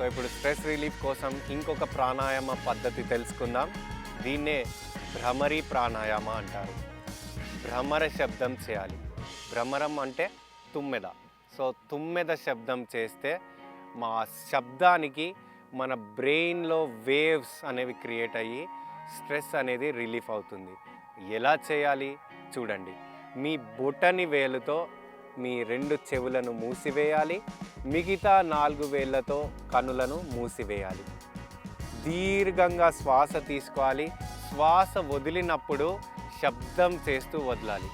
So ఇప్పుడు stress relief కోసం ఇంకొక ప్రాణాయామ పద్ధతి తెలుసుకుందాం. దీన్నే భ్రమరి ప్రాణాయామ అంటారు. భ్రమర శబ్దం చేయాలి. భ్రమరం అంటే తుమ్మెద. సో తుమ్మెద శబ్దం చేస్తే మా శబ్దానికి మన బ్రెయిన్లో వేవ్స్ అనేవి క్రియేట్ అయ్యి స్ట్రెస్ అనేది రిలీఫ్ అవుతుంది. ఎలా చేయాలి చూడండి. మీ బొటని వేలుతో మీ 2 చెవులను మూసివేయాలి. మిగతా 4 వేళ్లతో కనులను మూసివేయాలి. దీర్ఘంగా శ్వాస తీసుకోవాలి. శ్వాస వదిలినప్పుడు శబ్దం చేస్తూ వదలాలి.